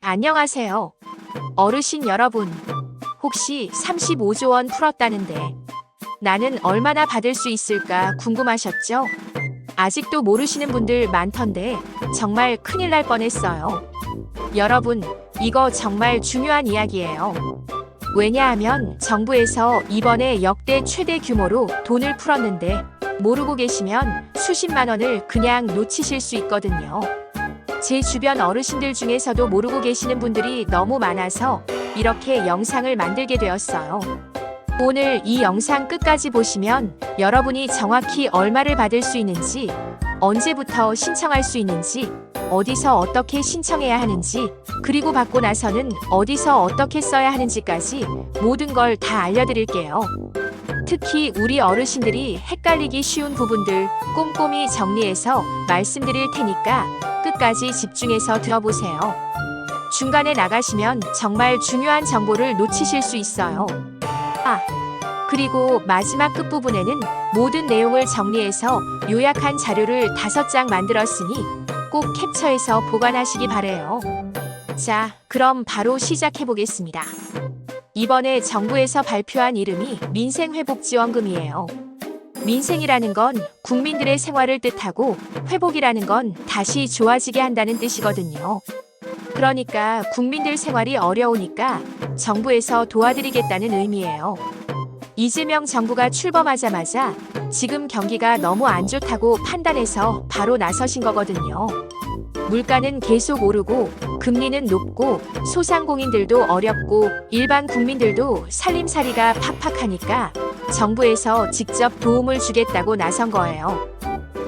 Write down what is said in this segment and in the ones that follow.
안녕하세요. 어르신 여러분, 혹시 35조 원 풀었다는데 나는 얼마나 받을 수 있을까 궁금하셨죠? 아직도 모르시는 분들 많던데 정말 큰일 날 뻔했어요. 여러분, 이거 정말 중요한 이야기예요. 왜냐하면 정부에서 이번에 역대 최대 규모로 돈을 풀었는데 모르고 계시면 수십만 원을 그냥 놓치실 수 있거든요. 제 주변 어르신들 중에서도 모르고 계시는 분들이 너무 많아서 이렇게 영상을 만들게 되었어요. 오늘 이 영상 끝까지 보시면 여러분이 정확히 얼마를 받을 수 있는지, 언제부터 신청할 수 있는지, 어디서 어떻게 신청해야 하는지, 그리고 받고 나서는 어디서 어떻게 써야 하는지까지 모든 걸 다 알려드릴게요. 특히 우리 어르신들이 헷갈리기 쉬운 부분들 꼼꼼히 정리해서 말씀드릴 테니까 끝까지 집중해서 들어보세요. 중간에 나가시면 정말 중요한 정보를 놓치실 수 있어요. 그리고 마지막 끝부분에는 모든 내용을 정리해서 요약한 자료를 5장 만들었으니 꼭 캡처해서 보관하시기 바래요. 자, 그럼 바로 시작해 보겠습니다. 이번에 정부에서 발표한 이름이 민생회복지원금이에요. 민생이라는 건 국민들의 생활을 뜻하고 회복이라는 건 다시 좋아지게 한다는 뜻이거든요. 그러니까 국민들 생활이 어려우니까 정부에서 도와드리겠다는 의미예요. 이재명 정부가 출범하자마자 지금 경기가 너무 안 좋다고 판단해서 바로 나서신 거거든요. 물가는 계속 오르고 금리는 높고 소상공인들도 어렵고 일반 국민들도 살림살이가 팍팍하니까 정부에서 직접 도움을 주겠다고 나선 거예요.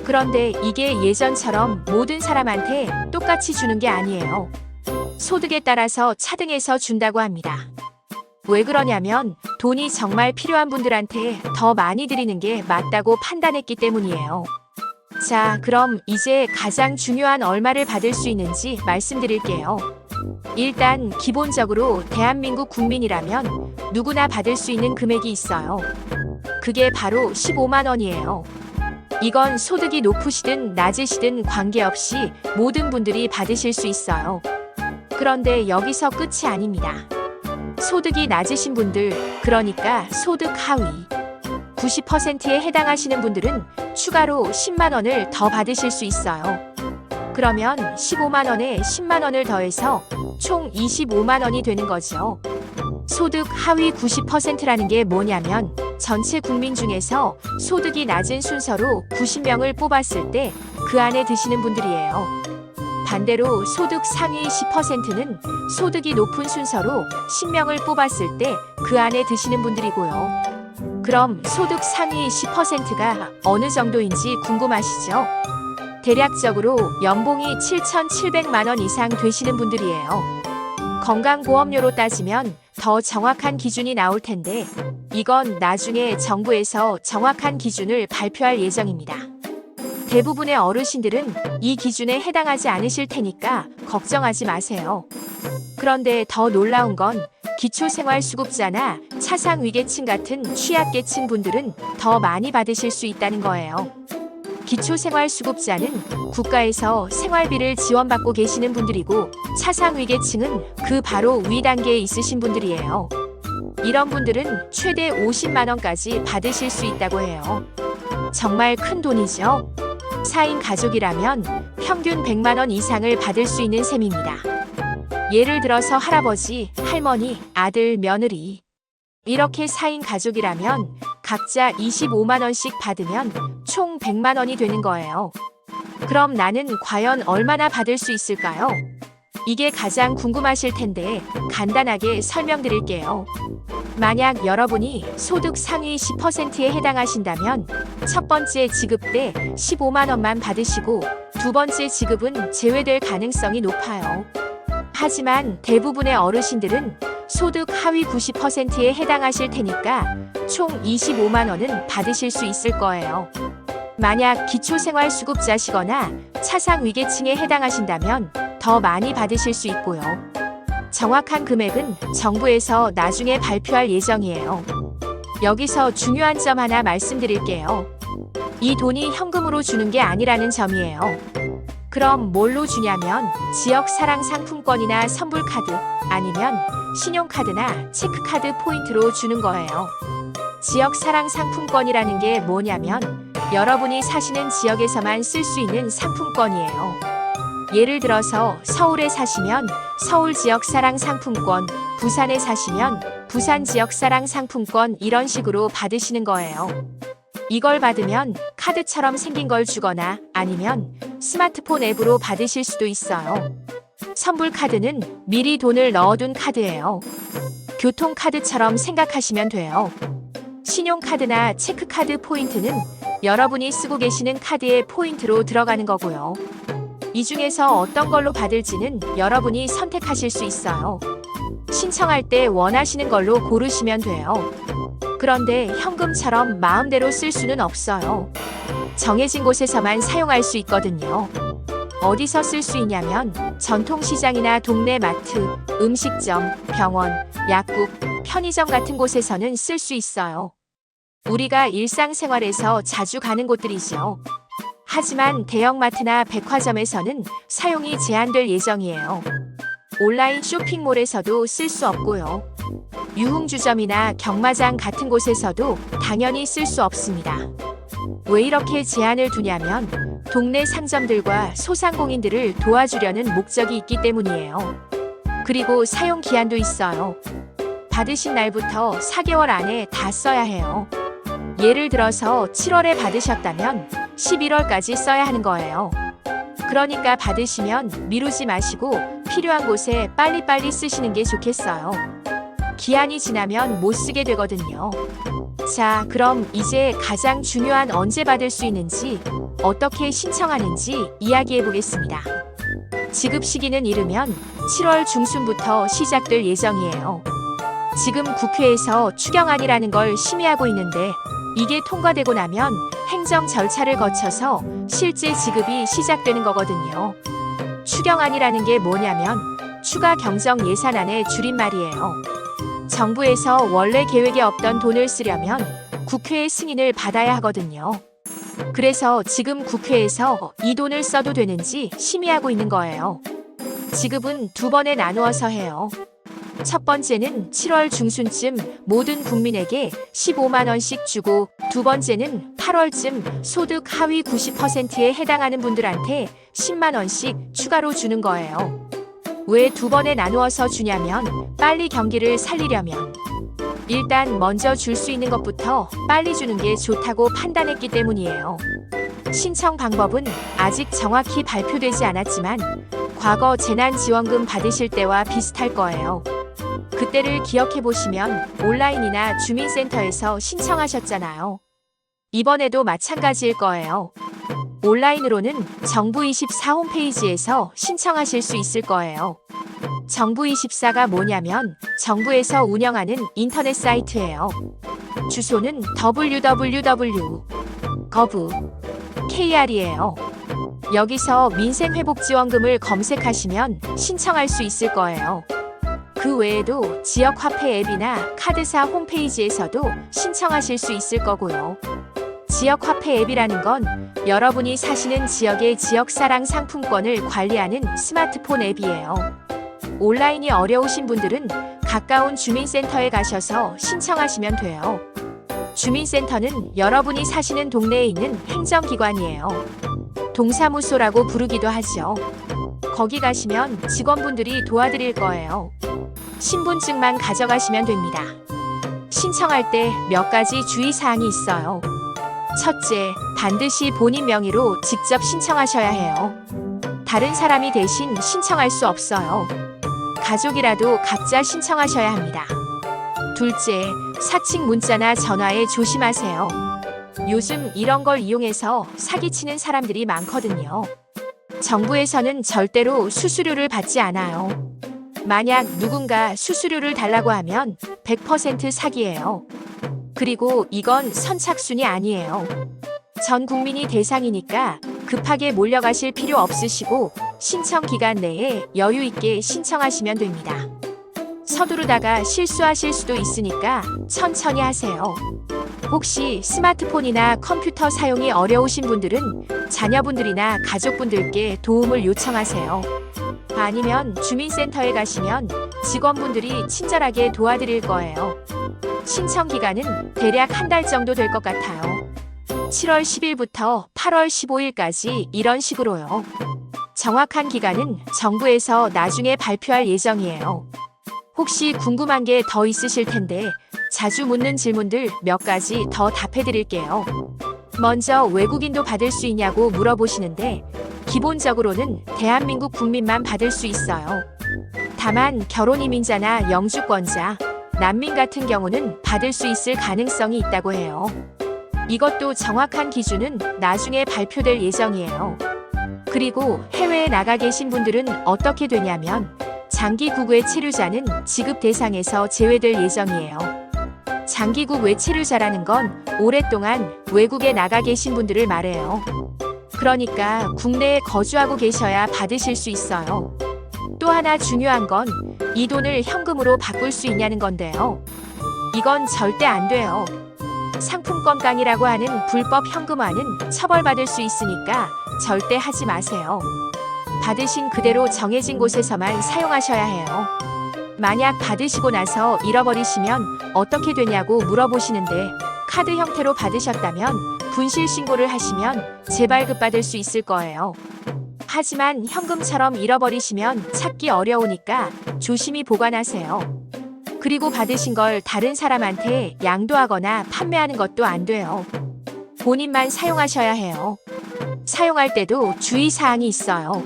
그런데 이게 예전처럼 모든 사람한테 똑같이 주는 게 아니에요. 소득에 따라서 차등해서 준다고 합니다. 왜 그러냐면 돈이 정말 필요한 분들한테 더 많이 드리는 게 맞다고 판단했기 때문이에요. 자, 그럼 이제 가장 중요한 얼마를 받을 수 있는지 말씀드릴게요. 일단 기본적으로 대한민국 국민이라면 누구나 받을 수 있는 금액이 있어요. 그게 바로 15만 원이에요. 이건 소득이 높으시든 낮으시든 관계없이 모든 분들이 받으실 수 있어요. 그런데 여기서 끝이 아닙니다. 소득이 낮으신 분들, 그러니까 소득 하위 90%에 해당하시는 분들은 추가로 10만 원을 더 받으실 수 있어요. 그러면 15만 원에 10만 원을 더해서 총 25만 원이 되는 거죠. 소득 하위 90%라는 게 뭐냐면 전체 국민 중에서 소득이 낮은 순서로 90명을 뽑았을 때 그 안에 드시는 분들이에요. 반대로 소득 상위 10%는 소득이 높은 순서로 10명을 뽑았을 때 그 안에 드시는 분들이고요. 그럼 소득 상위 10%가 어느 정도인지 궁금하시죠? 대략적으로 연봉이 7,700만 원 이상 되시는 분들이에요. 건강보험료로 따지면 더 정확한 기준이 나올 텐데 이건 나중에 정부에서 정확한 기준을 발표할 예정입니다. 대부분의 어르신들은 이 기준에 해당하지 않으실 테니까 걱정하지 마세요. 그런데 더 놀라운 건 기초생활수급자나 차상위계층 같은 취약계층 분들은 더 많이 받으실 수 있다는 거예요. 기초생활수급자는 국가에서 생활비를 지원받고 계시는 분들이고 차상위계층은 그 바로 위 단계에 있으신 분들이에요. 이런 분들은 최대 50만 원까지 받으실 수 있다고 해요. 정말 큰 돈이죠? 4인 가족이라면 평균 100만 원 이상을 받을 수 있는 셈입니다. 예를 들어서 할아버지, 할머니, 아들, 며느리 이렇게 4인 가족이라면 각자 25만 원씩 받으면 총 100만 원이 되는 거예요. 그럼 나는 과연 얼마나 받을 수 있을까요? 이게 가장 궁금하실 텐데 간단하게 설명드릴게요. 만약 여러분이 소득 상위 10%에 해당하신다면 첫 번째 지급 때 15만 원만 받으시고 두 번째 지급은 제외될 가능성이 높아요. 하지만 대부분의 어르신들은 소득 하위 90%에 해당하실 테니까 총 25만 원은 받으실 수 있을 거예요. 만약 기초생활수급자시거나 차상위계층에 해당하신다면 더 많이 받으실 수 있고요. 정확한 금액은 정부에서 나중에 발표할 예정이에요. 여기서 중요한 점 하나 말씀드릴게요. 이 돈이 현금으로 주는 게 아니라는 점이에요. 그럼 뭘로 주냐면 지역 사랑 상품권이나 선불카드 아니면 신용카드나 체크카드 포인트로 주는 거예요. 지역 사랑 상품권이라는 게 뭐냐면 여러분이 사시는 지역에서만 쓸 수 있는 상품권이에요. 예를 들어서 서울에 사시면 서울 지역 사랑 상품권, 부산에 사시면 부산 지역 사랑 상품권 이런 식으로 받으시는 거예요. 이걸 받으면 카드처럼 생긴 걸 주거나 아니면 스마트폰 앱으로 받으실 수도 있어요. 선불카드는 미리 돈을 넣어둔 카드예요. 교통카드처럼 생각하시면 돼요. 신용카드나 체크카드 포인트는 여러분이 쓰고 계시는 카드의 포인트로 들어가는 거고요. 이 중에서 어떤 걸로 받을지는 여러분이 선택하실 수 있어요. 신청할 때 원하시는 걸로 고르시면 돼요. 그런데 현금처럼 마음대로 쓸 수는 없어요. 정해진 곳에서만 사용할 수 있거든요. 어디서 쓸 수 있냐면 전통시장이나 동네 마트, 음식점, 병원, 약국, 편의점 같은 곳에서는 쓸 수 있어요. 우리가 일상생활에서 자주 가는 곳들이죠. 하지만 대형마트나 백화점에서는 사용이 제한될 예정이에요. 온라인 쇼핑몰에서도 쓸 수 없고요. 유흥주점이나 경마장 같은 곳에서도 당연히 쓸 수 없습니다. 왜 이렇게 제한을 두냐면 동네 상점들과 소상공인들을 도와주려는 목적이 있기 때문이에요. 그리고 사용 기한도 있어요. 받으신 날부터 4개월 안에 다 써야 해요. 예를 들어서 7월에 받으셨다면 11월까지 써야 하는 거예요. 그러니까 받으시면 미루지 마시고 필요한 곳에 빨리빨리 쓰시는 게 좋겠어요. 기한이 지나면 못 쓰게 되거든요. 자, 그럼 이제 가장 중요한 언제 받을 수 있는지, 어떻게 신청하는지 이야기해 보겠습니다. 지급 시기는 이르면 7월 중순부터 시작될 예정이에요. 지금 국회에서 추경안이라는 걸 심의하고 있는데 이게 통과되고 나면 행정 절차를 거쳐서 실제 지급이 시작되는 거거든요. 추경안이라는 게 뭐냐면 추가 경정 예산안의 줄임말이에요. 정부에서 원래 계획에 없던 돈을 쓰려면 국회의 승인을 받아야 하거든요. 그래서 지금 국회에서 이 돈을 써도 되는지 심의하고 있는 거예요. 지급은 2번에 나누어서 해요. 첫 번째는 7월 중순쯤 모든 국민에게 15만 원씩 주고, 두 번째는 8월쯤 소득 하위 90%에 해당하는 분들한테 10만 원씩 추가로 주는 거예요. 왜 2번에 나누어서 주냐면 빨리 경기를 살리려면 일단 먼저 줄 수 있는 것부터 빨리 주는 게 좋다고 판단했기 때문이에요. 신청 방법은 아직 정확히 발표되지 않았지만 과거 재난지원금 받으실 때와 비슷할 거예요. 그때를 기억해 보시면 온라인이나 주민센터에서 신청하셨잖아요. 이번에도 마찬가지일 거예요. 온라인으로는 정부24 홈페이지에서 신청하실 수 있을 거예요. 정부24가 뭐냐면 정부에서 운영하는 인터넷 사이트예요. 주소는 www.gov.kr이에요. 여기서 민생회복지원금을 검색하시면 신청할 수 있을 거예요. 그 외에도 지역화폐 앱이나 카드사 홈페이지에서도 신청하실 수 있을 거고요. 지역화폐 앱이라는 건 여러분이 사시는 지역의 지역사랑 상품권을 관리하는 스마트폰 앱이에요. 온라인이 어려우신 분들은 가까운 주민센터에 가셔서 신청하시면 돼요. 주민센터는 여러분이 사시는 동네에 있는 행정기관이에요. 동사무소라고 부르기도 하죠. 거기 가시면 직원분들이 도와드릴 거예요. 신분증만 가져가시면 됩니다. 신청할 때 몇 가지 주의사항이 있어요. 첫째, 반드시 본인 명의로 직접 신청하셔야 해요. 다른 사람이 대신 신청할 수 없어요. 가족이라도 각자 신청하셔야 합니다. 둘째, 사칭 문자나 전화에 조심하세요. 요즘 이런 걸 이용해서 사기치는 사람들이 많거든요. 정부에서는 절대로 수수료를 받지 않아요. 만약 누군가 수수료를 달라고 하면 100% 사기예요. 그리고 이건 선착순이 아니에요. 전 국민이 대상이니까 급하게 몰려가실 필요 없으시고 신청 기간 내에 여유 있게 신청하시면 됩니다. 서두르다가 실수하실 수도 있으니까 천천히 하세요. 혹시 스마트폰이나 컴퓨터 사용이 어려우신 분들은 자녀분들이나 가족분들께 도움을 요청하세요. 아니면 주민센터에 가시면 직원분들이 친절하게 도와드릴 거예요. 신청 기간은 대략 한 달 정도 될 것 같아요. 7월 10일부터 8월 15일까지 이런 식으로요. 정확한 기간은 정부에서 나중에 발표할 예정이에요. 혹시 궁금한 게 더 있으실 텐데 자주 묻는 질문들 몇 가지 더 답해 드릴게요. 먼저 외국인도 받을 수 있냐고 물어보시는데 기본적으로는 대한민국 국민만 받을 수 있어요. 다만 결혼 이민자나 영주권자, 난민 같은 경우는 받을 수 있을 가능성이 있다고 해요. 이것도 정확한 기준은 나중에 발표될 예정이에요. 그리고 해외에 나가 계신 분들은 어떻게 되냐면 장기국 외 체류자는 지급 대상에서 제외될 예정이에요. 장기국 외 체류자라는 건 오랫동안 외국에 나가 계신 분들을 말해요. 그러니까 국내에 거주하고 계셔야 받으실 수 있어요. 또 하나 중요한 건 이 돈을 현금으로 바꿀 수 있냐는 건데요. 이건 절대 안 돼요. 상품권 강이라고 하는 불법 현금화는 처벌받을 수 있으니까 절대 하지 마세요. 받으신 그대로 정해진 곳에서만 사용하셔야 해요. 만약 받으시고 나서 잃어버리시면 어떻게 되냐고 물어보시는데 카드 형태로 받으셨다면 분실 신고를 하시면 재발급받을 수 있을 거예요. 하지만 현금처럼 잃어버리시면 찾기 어려우니까 조심히 보관하세요. 그리고 받으신 걸 다른 사람한테 양도하거나 판매하는 것도 안 돼요. 본인만 사용하셔야 해요. 사용할 때도 주의사항이 있어요.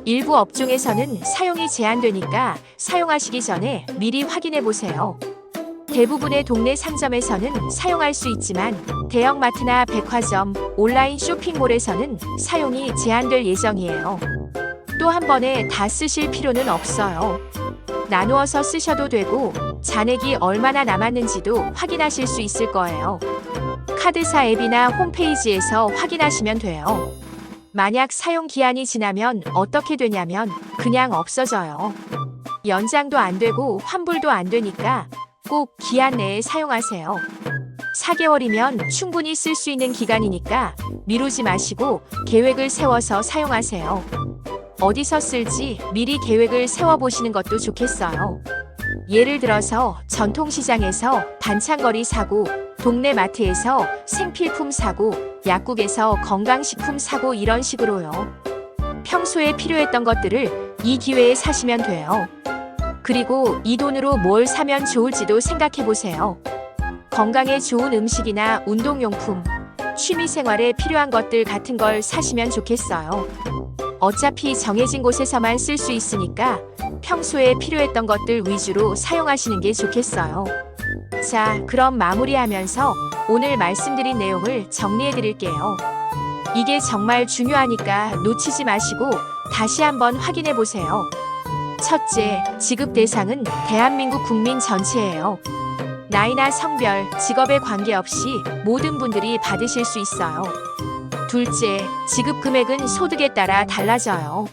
일부 업종에서는 사용이 제한되니까 사용하시기 전에 미리 확인해 보세요. 대부분의 동네 상점에서는 사용할 수 있지만 대형마트나 백화점, 온라인 쇼핑몰에서는 사용이 제한될 예정이에요. 또 한 번에 다 쓰실 필요는 없어요. 나누어서 쓰셔도 되고 잔액이 얼마나 남았는지도 확인하실 수 있을 거예요. 카드사 앱이나 홈페이지에서 확인하시면 돼요. 만약 사용 기한이 지나면 어떻게 되냐면 그냥 없어져요. 연장도 안 되고 환불도 안 되니까 꼭 기한 내에 사용하세요. 4개월이면 충분히 쓸 수 있는 기간이니까 미루지 마시고 계획을 세워서 사용하세요. 어디서 쓸지 미리 계획을 세워보시는 것도 좋겠어요. 예를 들어서 전통시장에서 반찬거리 사고, 동네 마트에서 생필품 사고, 약국에서 건강식품 사고 이런 식으로요. 평소에 필요했던 것들을 이 기회에 사시면 돼요. 그리고 이 돈으로 뭘 사면 좋을지도 생각해보세요. 건강에 좋은 음식이나 운동용품, 취미생활에 필요한 것들 같은 걸 사시면 좋겠어요. 어차피 정해진 곳에서만 쓸 수 있으니까 평소에 필요했던 것들 위주로 사용하시는 게 좋겠어요. 자, 그럼 마무리하면서 오늘 말씀드린 내용을 정리해 드릴게요. 이게 정말 중요하니까 놓치지 마시고 다시 한번 확인해 보세요. 첫째, 지급 대상은 대한민국 국민 전체예요. 나이나 성별, 직업에 관계없이 모든 분들이 받으실 수 있어요. 둘째, 지급 금액은 소득에 따라 달라져요.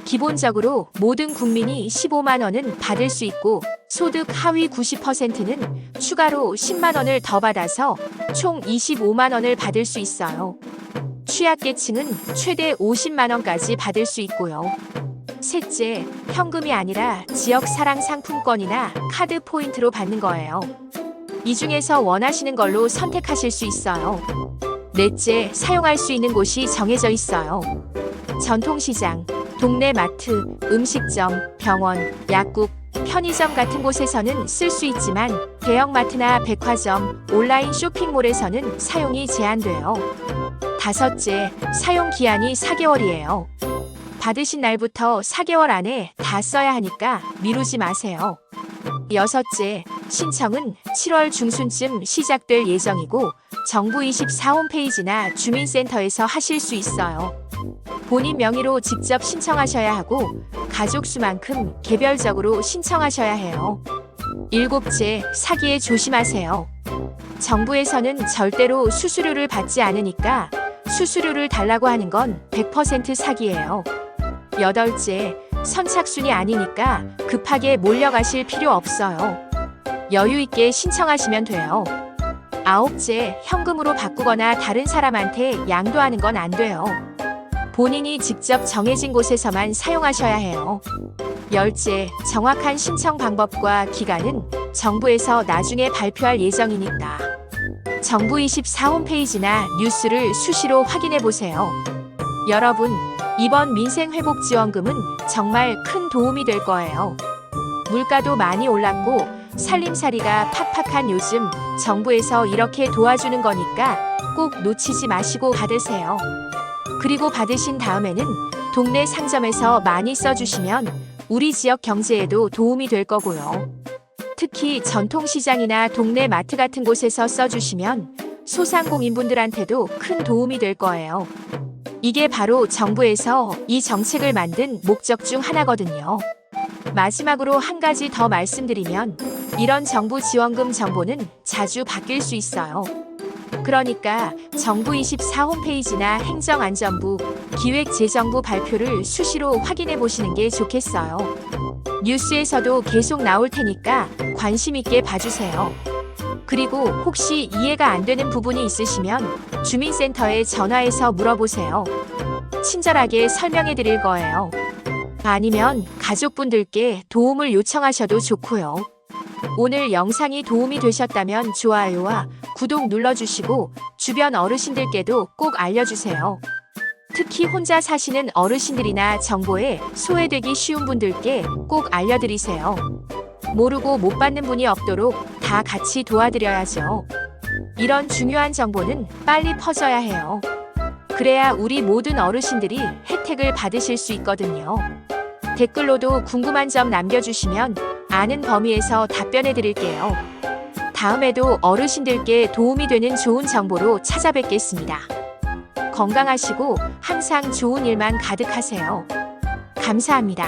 기본적으로 모든 국민이 15만 원은 받을 수 있고 소득 하위 90%는 추가로 10만 원을 더 받아서 총 25만 원을 받을 수 있어요. 취약계층은 최대 50만 원까지 받을 수 있고요. 셋째, 현금이 아니라 지역사랑 상품권이나 카드 포인트로 받는 거예요. 이 중에서 원하시는 걸로 선택하실 수 있어요. 넷째, 사용할 수 있는 곳이 정해져 있어요. 전통시장, 동네 마트, 음식점, 병원, 약국, 편의점 같은 곳에서는 쓸 수 있지만 대형마트나 백화점, 온라인 쇼핑몰에서는 사용이 제한돼요. 다섯째, 사용 기한이 4개월이에요. 받으신 날부터 4개월 안에 다 써야 하니까 미루지 마세요. 여섯째, 신청은 7월 중순쯤 시작될 예정이고 정부24 홈페이지나 주민센터에서 하실 수 있어요. 본인 명의로 직접 신청하셔야 하고 가족 수만큼 개별적으로 신청하셔야 해요. 일곱째, 사기에 조심하세요. 정부에서는 절대로 수수료를 받지 않으니까 수수료를 달라고 하는 건 100% 사기예요. 여덟째, 선착순이 아니니까 급하게 몰려가실 필요 없어요. 여유 있게 신청하시면 돼요. 9째, 현금으로 바꾸거나 다른 사람한테 양도하는 건 안 돼요. 본인이 직접 정해진 곳에서만 사용하셔야 해요. 10째, 정확한 신청 방법과 기간은 정부에서 나중에 발표할 예정이니까 정부24 홈페이지나 뉴스를 수시로 확인해 보세요. 여러분, 이번 민생회복지원금은 정말 큰 도움이 될 거예요. 물가도 많이 올랐고 살림살이가 팍팍한 요즘 정부에서 이렇게 도와주는 거니까 꼭 놓치지 마시고 받으세요. 그리고 받으신 다음에는 동네 상점에서 많이 써주시면 우리 지역 경제에도 도움이 될 거고요. 특히 전통시장이나 동네 마트 같은 곳에서 써주시면 소상공인분들한테도 큰 도움이 될 거예요. 이게 바로 정부에서 이 정책을 만든 목적 중 하나거든요. 마지막으로 한 가지 더 말씀드리면 이런 정부 지원금 정보는 자주 바뀔 수 있어요. 그러니까 정부24 홈페이지나 행정안전부, 기획재정부 발표를 수시로 확인해 보시는 게 좋겠어요. 뉴스에서도 계속 나올 테니까 관심 있게 봐주세요. 그리고 혹시 이해가 안 되는 부분이 있으시면 주민센터에 전화해서 물어보세요. 친절하게 설명해 드릴 거예요. 아니면 가족분들께 도움을 요청하셔도 좋고요. 오늘 영상이 도움이 되셨다면 좋아요와 구독 눌러주시고 주변 어르신들께도 꼭 알려주세요. 특히 혼자 사시는 어르신들이나 정보에 소외되기 쉬운 분들께 꼭 알려드리세요. 모르고 못 받는 분이 없도록 다 같이 도와드려야죠. 이런 중요한 정보는 빨리 퍼져야 해요. 그래야 우리 모든 어르신들이 혜택을 받으실 수 있거든요. 댓글로도 궁금한 점 남겨주시면 아는 범위에서 답변해 드릴게요. 다음에도 어르신들께 도움이 되는 좋은 정보로 찾아뵙겠습니다. 건강하시고 항상 좋은 일만 가득하세요. 감사합니다.